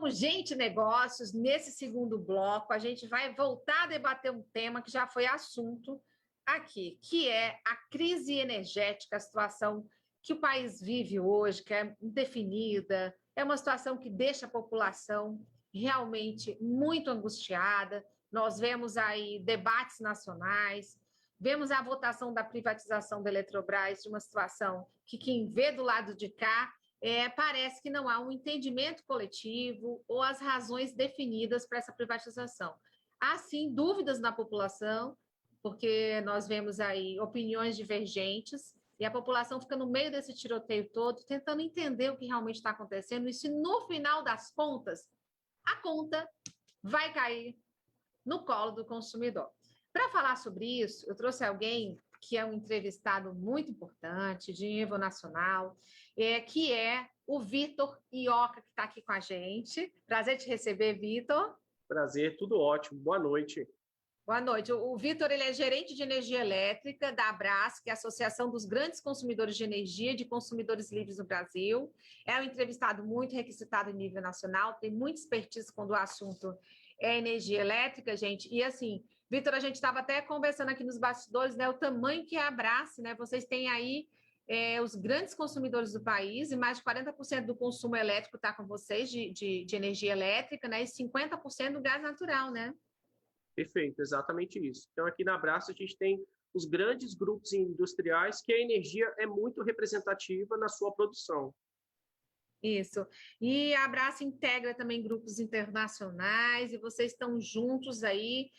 com Gente Negócios. Nesse segundo bloco, a gente vai voltar a debater um tema que já foi assunto aqui, que é a crise energética, a situação que o país vive hoje, que é indefinida, é uma situação que deixa a população realmente muito angustiada. Nós vemos aí debates nacionais, vemos a votação da privatização da Eletrobras, de uma situação que quem vê do lado de cá parece que não há um entendimento coletivo ou as razões definidas para essa privatização. Há, sim, dúvidas na população, porque nós vemos aí opiniões divergentes e a população fica no meio desse tiroteio todo, tentando entender o que realmente está acontecendo e se, no final das contas, a conta vai cair no colo do consumidor. Para falar sobre isso, eu trouxe alguém que é um entrevistado muito importante, de nível nacional, que é o Vitor Ioca, que está aqui com a gente. Prazer te receber, Vitor. Prazer, tudo ótimo. Boa noite. Boa noite. O Vitor, ele é gerente de energia elétrica da Abras, que é a Associação dos Grandes Consumidores de Energia e de Consumidores Livres no Brasil. É um entrevistado muito requisitado em nível nacional, tem muita expertise quando o assunto é energia elétrica, gente. E assim, Vitor, a gente estava até conversando aqui nos bastidores, né, o tamanho que é a Abras, né? Vocês têm aí os grandes consumidores do país, e mais de 40% do consumo elétrico está com vocês, de energia elétrica, né? E 50% do gás natural, né? Perfeito, exatamente isso. Então, aqui na Abras, a gente tem os grandes grupos industriais que a energia é muito representativa na sua produção. Isso. E a Abraço integra também grupos internacionais, e vocês estão juntos aí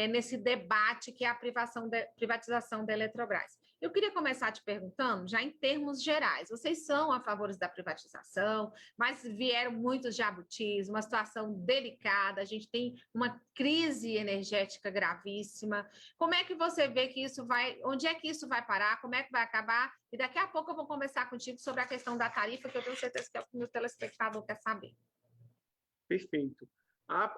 nesse debate que é a privatização da Eletrobras. Eu queria começar te perguntando, já em termos gerais, vocês são a favor da privatização, mas vieram muitos jabutis, uma situação delicada, a gente tem uma crise energética gravíssima. Como é que você vê que isso vai, onde é que isso vai parar, como é que vai acabar? E daqui a pouco eu vou conversar contigo sobre a questão da tarifa, que eu tenho certeza que é o que o meu telespectador quer saber. Perfeito.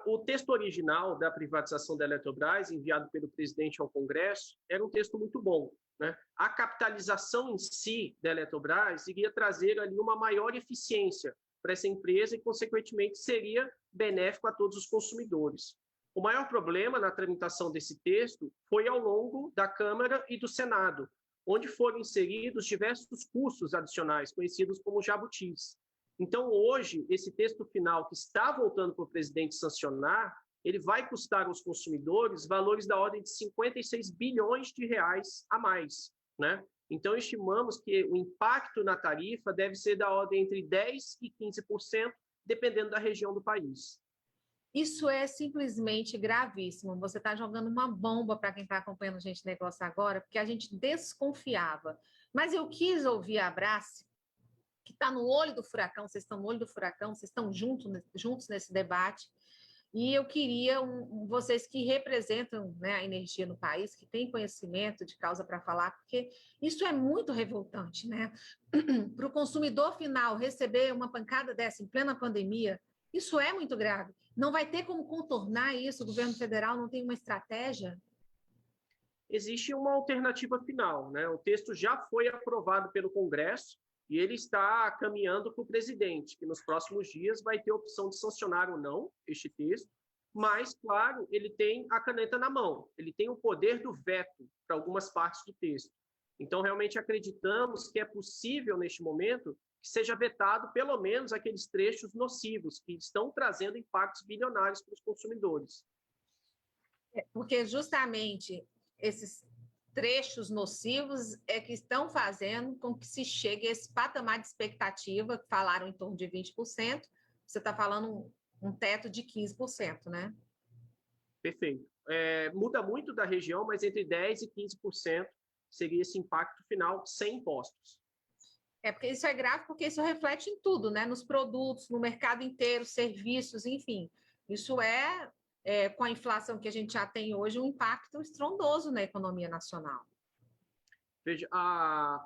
O texto original da privatização da Eletrobras, enviado pelo presidente ao Congresso, era um texto muito bom, né? A capitalização em si da Eletrobras iria trazer ali uma maior eficiência para essa empresa e, consequentemente, seria benéfico a todos os consumidores. O maior problema na tramitação desse texto foi ao longo da Câmara e do Senado, onde foram inseridos diversos custos adicionais, conhecidos como jabutis. Então, hoje, esse texto final que está voltando para o presidente sancionar, ele vai custar aos consumidores valores da ordem de 56 bilhões de reais a mais, né? Então, estimamos que o impacto na tarifa deve ser da ordem entre 10% e 15%, dependendo da região do país. Isso é simplesmente gravíssimo. Você está jogando uma bomba para quem está acompanhando a gente negócio agora, porque a gente desconfiava. Mas eu quis ouvir a Abrace, que está no olho do furacão, vocês estão no olho do furacão, vocês estão juntos nesse debate, e eu queria vocês que representam, né, a energia no país, que têm conhecimento de causa para falar, porque isso é muito revoltante, né? Para o consumidor final receber uma pancada dessa em plena pandemia, isso é muito grave. Não vai ter como contornar isso, o governo federal não tem uma estratégia? Existe uma alternativa final, né? O texto já foi aprovado pelo Congresso, e ele está caminhando para o presidente, que nos próximos dias vai ter a opção de sancionar ou não este texto, mas, claro, ele tem a caneta na mão, ele tem o poder do veto para algumas partes do texto. Então, realmente acreditamos que é possível, neste momento, que seja vetado pelo menos aqueles trechos nocivos, que estão trazendo impactos bilionários para os consumidores. Porque justamente esses trechos nocivos é que estão fazendo com que se chegue a esse patamar de expectativa, que falaram em torno de 20%, você está falando um teto de 15%, né? Perfeito. Muda muito da região, mas entre 10% e 15% seria esse impacto final sem impostos. Porque isso é grave, porque isso reflete em tudo, né? Nos produtos, no mercado inteiro, serviços, enfim. Isso com a inflação que a gente já tem hoje, um impacto estrondoso na economia nacional. Veja,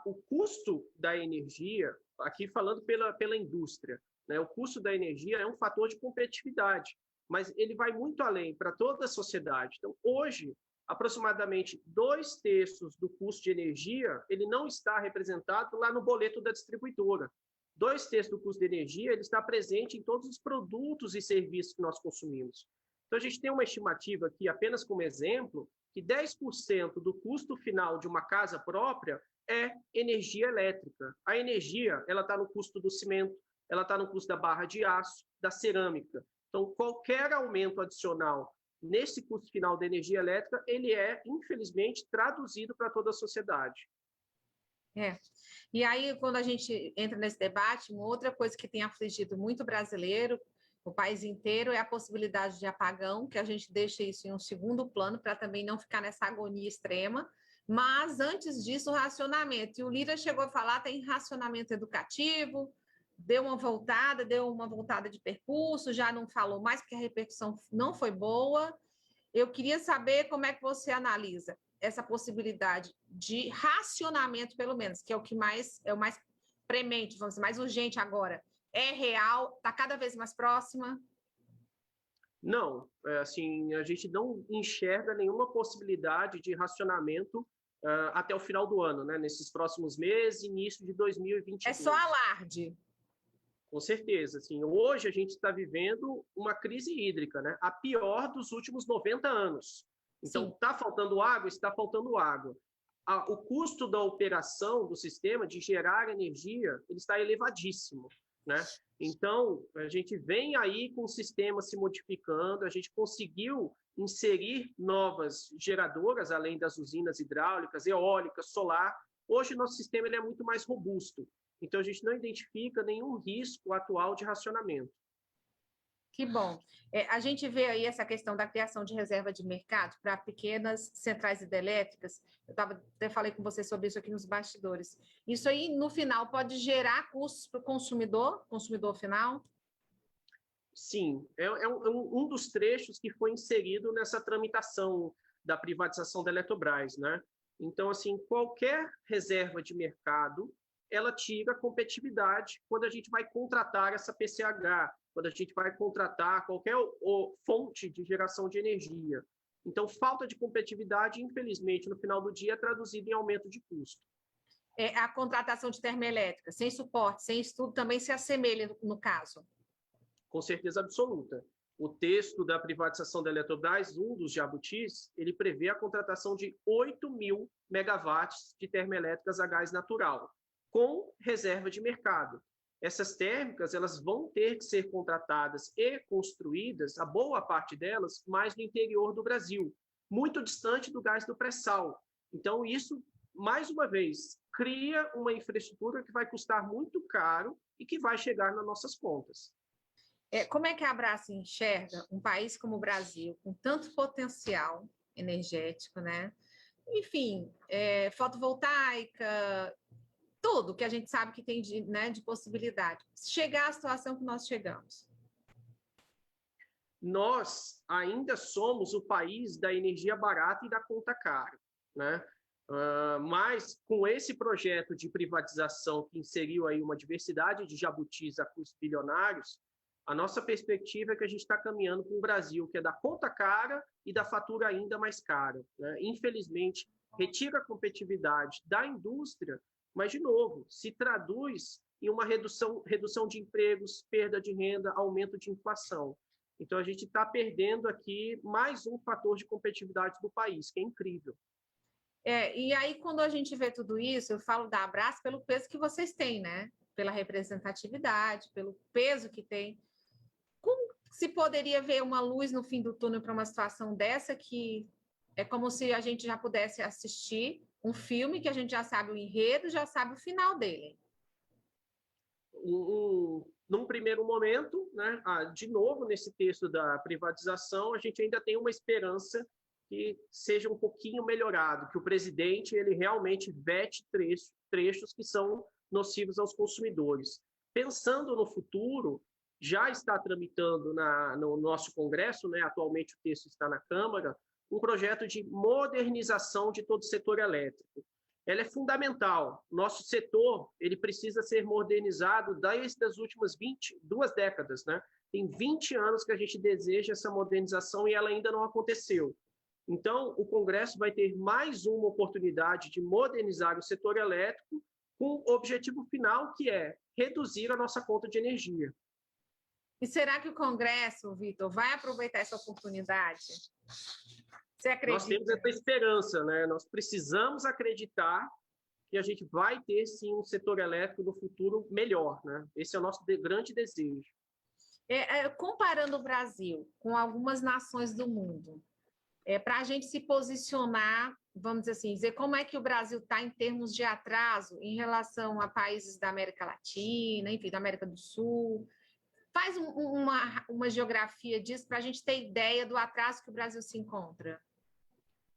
o custo da energia, aqui falando pela indústria, né, o custo da energia é um fator de competitividade, mas ele vai muito além para toda a sociedade. Então, hoje, aproximadamente 2/3 do custo de energia, ele não está representado lá no boleto da distribuidora. 2/3 do custo de energia ele está presente em todos os produtos e serviços que nós consumimos. Então, a gente tem uma estimativa aqui, apenas como exemplo, que 10% do custo final de uma casa própria é energia elétrica. A energia, ela está no custo do cimento, ela está no custo da barra de aço, da cerâmica. Então, qualquer aumento adicional nesse custo final da energia elétrica, ele é, infelizmente, traduzido para toda a sociedade. E aí, quando a gente entra nesse debate, uma outra coisa que tem afligido muito brasileiro, o país inteiro, é a possibilidade de apagão, que a gente deixa isso em um segundo plano para também não ficar nessa agonia extrema. Mas, antes disso, o racionamento. E o Lira chegou a falar, tem racionamento educativo, deu uma voltada de percurso, já não falou mais, porque a repercussão não foi boa. Eu queria saber como é que você analisa essa possibilidade de racionamento, pelo menos, que é o que é o mais premente, vamos dizer, mais urgente agora. É real? Está cada vez mais próxima? Não, assim, a gente não enxerga nenhuma possibilidade de racionamento até o final do ano, né? Nesses próximos meses, início de 2022. É só alarde. Com certeza. Assim, hoje a gente está vivendo uma crise hídrica, né? A pior dos últimos 90 anos. Então, está faltando água? Está faltando água. O custo da operação do sistema, de gerar energia, ele está elevadíssimo, né? Então, a gente vem aí com o sistema se modificando, a gente conseguiu inserir novas geradoras, além das usinas hidráulicas, eólicas, solar. Hoje, nosso sistema ele é muito mais robusto. Então, a gente não identifica nenhum risco atual de racionamento. Que bom. A gente vê aí essa questão da criação de reserva de mercado para pequenas centrais hidrelétricas. Eu até falei com você sobre isso aqui nos bastidores. Isso aí, no final, pode gerar custos para o consumidor final? Sim, é um dos trechos que foi inserido nessa tramitação da privatização da Eletrobras, né? Então, assim, qualquer reserva de mercado, ela tira competitividade quando a gente vai contratar essa PCH, quando a gente vai contratar qualquer fonte de geração de energia. Então, falta de competitividade, infelizmente, no final do dia, é traduzida em aumento de custo. A contratação de termoelétrica, sem suporte, sem estudo, também se assemelha no caso? Com certeza absoluta. O texto da privatização da Eletrobras, um dos jabutis, ele prevê a contratação de 8.000 megawatts de termoelétricas a gás natural, com reserva de mercado. Essas térmicas elas vão ter que ser contratadas e construídas, a boa parte delas, mais no interior do Brasil, muito distante do gás do pré-sal. Então, isso, mais uma vez, cria uma infraestrutura que vai custar muito caro e que vai chegar nas nossas contas. Como é que a Abraço enxerga um país como o Brasil, com tanto potencial energético, né? Enfim, fotovoltaica, tudo que a gente sabe que tem de possibilidade. Chegar à situação que nós chegamos. Nós ainda somos o país da energia barata e da conta cara, né? Mas com esse projeto de privatização que inseriu aí uma diversidade de jabutis a custos bilionários, a nossa perspectiva é que a gente está caminhando para um Brasil que é da conta cara e da fatura ainda mais cara, né? Infelizmente, retira a competitividade da indústria, mas, de novo, se traduz em uma redução de empregos, perda de renda, aumento de inflação. Então, a gente está perdendo aqui mais um fator de competitividade do país, que é incrível. E aí, quando a gente vê tudo isso, eu falo da Abraço pelo peso que vocês têm, né? Pela representatividade, pelo peso que tem. Como se poderia ver uma luz no fim do túnel para uma situação dessa, que é como se a gente já pudesse assistir um filme que a gente já sabe o enredo, já sabe o final dele? Num primeiro momento, né, de novo, nesse texto da privatização, a gente ainda tem uma esperança que seja um pouquinho melhorado, que o presidente ele realmente vete trechos que são nocivos aos consumidores. Pensando no futuro, já está tramitando no nosso Congresso, né, atualmente o texto está na Câmara, um projeto de modernização de todo o setor elétrico. Ela é fundamental. Nosso setor ele precisa ser modernizado desde as últimas 22 décadas, né? Tem 20 anos que a gente deseja essa modernização e ela ainda não aconteceu. Então, o Congresso vai ter mais uma oportunidade de modernizar o setor elétrico com o objetivo final, que é reduzir a nossa conta de energia. E será que o Congresso, Vitor, vai aproveitar essa oportunidade? Você acredita? Nós temos essa esperança, né? Nós precisamos acreditar que a gente vai ter, sim, um setor elétrico no futuro melhor, né? Esse é o nosso grande desejo. Comparando o Brasil com algumas nações do mundo, para a gente se posicionar, vamos dizer assim, dizer como é que o Brasil está em termos de atraso em relação a países da América Latina, enfim, da América do Sul. Faz uma geografia disso para a gente ter ideia do atraso que o Brasil se encontra.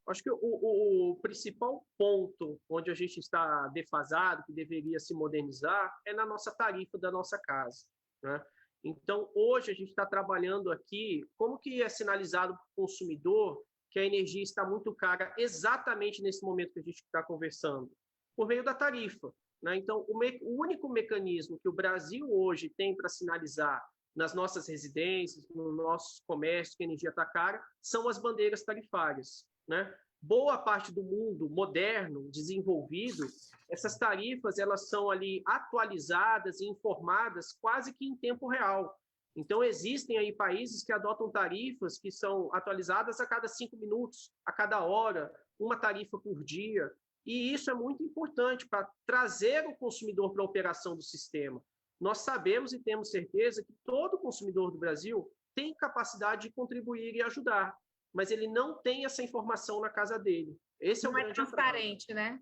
Acho que o principal ponto onde a gente está defasado, que deveria se modernizar, é na nossa tarifa da nossa casa, né? Então, hoje a gente está trabalhando aqui, como que é sinalizado para o consumidor que a energia está muito cara exatamente nesse momento que a gente está conversando? Por meio da tarifa, né? Então, o único mecanismo que o Brasil hoje tem para sinalizar nas nossas residências, no nosso comércio, que a energia está cara, são as bandeiras tarifárias, né? Boa parte do mundo moderno, desenvolvido, essas tarifas elas são ali atualizadas e informadas quase que em tempo real. Então, existem aí países que adotam tarifas que são atualizadas a cada 5 minutos, a cada hora, uma tarifa por dia. E isso é muito importante para trazer o consumidor para a operação do sistema. Nós sabemos e temos certeza que todo consumidor do Brasil tem capacidade de contribuir e ajudar, mas ele não tem essa informação na casa dele. Esse é o grande transparente, né?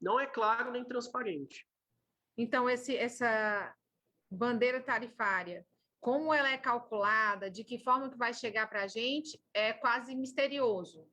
Não é claro nem transparente. Então, essa bandeira tarifária, como ela é calculada, de que forma que vai chegar para a gente, é quase misterioso.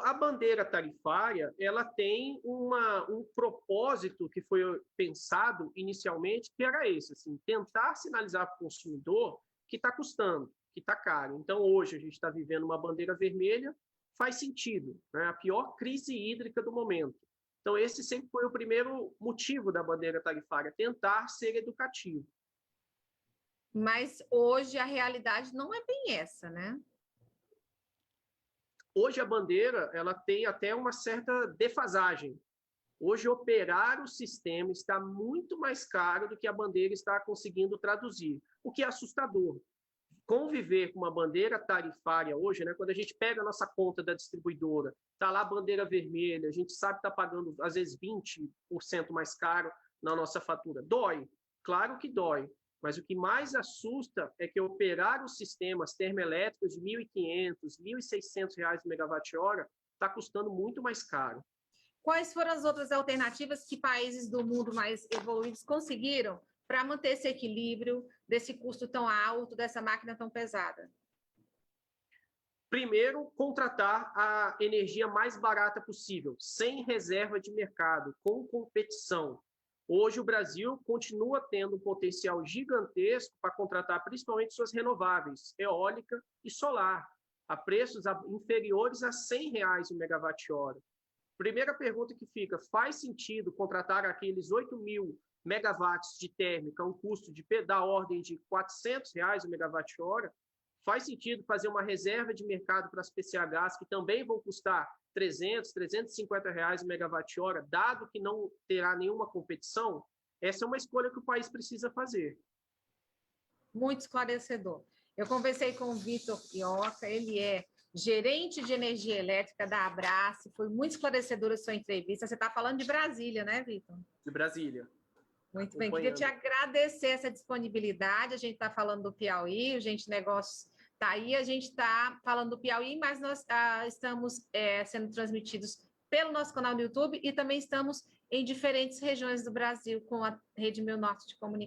A bandeira tarifária, ela tem um propósito que foi pensado inicialmente, que era esse, assim, tentar sinalizar para o consumidor que está custando, que está caro. Então, hoje, a gente está vivendo uma bandeira vermelha, faz sentido, né? A pior crise hídrica do momento. Então, esse sempre foi o primeiro motivo da bandeira tarifária, tentar ser educativo. Mas hoje a realidade não é bem essa, né? Hoje a bandeira ela tem até uma certa defasagem. Hoje operar o sistema está muito mais caro do que a bandeira está conseguindo traduzir, o que é assustador. Conviver com uma bandeira tarifária hoje, né, quando a gente pega a nossa conta da distribuidora, está lá a bandeira vermelha, a gente sabe que está pagando às vezes 20% mais caro na nossa fatura. Dói, claro que dói. Mas o que mais assusta é que operar os sistemas termoelétricos de R$ 1.500, R$ 1.600 o megawatt-hora está custando muito mais caro. Quais foram as outras alternativas que países do mundo mais evoluídos conseguiram para manter esse equilíbrio desse custo tão alto, dessa máquina tão pesada? Primeiro, contratar a energia mais barata possível, sem reserva de mercado, com competição. Hoje, o Brasil continua tendo um potencial gigantesco para contratar principalmente suas renováveis, eólica e solar, a preços inferiores a R$ 100 o megawatt-hora. Primeira pergunta que fica, faz sentido contratar aqueles 8.000 megawatts de térmica a um custo da ordem de R$ 400 o megawatt-hora? Faz sentido fazer uma reserva de mercado para as PCHs, que também vão custar R$ 300, R$ 350 o megawatt-hora, dado que não terá nenhuma competição? Essa é uma escolha que o país precisa fazer. Muito esclarecedor. Eu conversei com o Vitor Pioca, ele é gerente de energia elétrica da Abrace, foi muito esclarecedora a sua entrevista. Você está falando de Brasília, né, Vitor? De Brasília. Muito bem, queria te agradecer essa disponibilidade. A gente está falando do Piauí, o Gente Negócios está aí, a gente está falando do Piauí, mas nós estamos sendo transmitidos pelo nosso canal no YouTube e também estamos em diferentes regiões do Brasil com a Rede Mil Norte de Comunicação.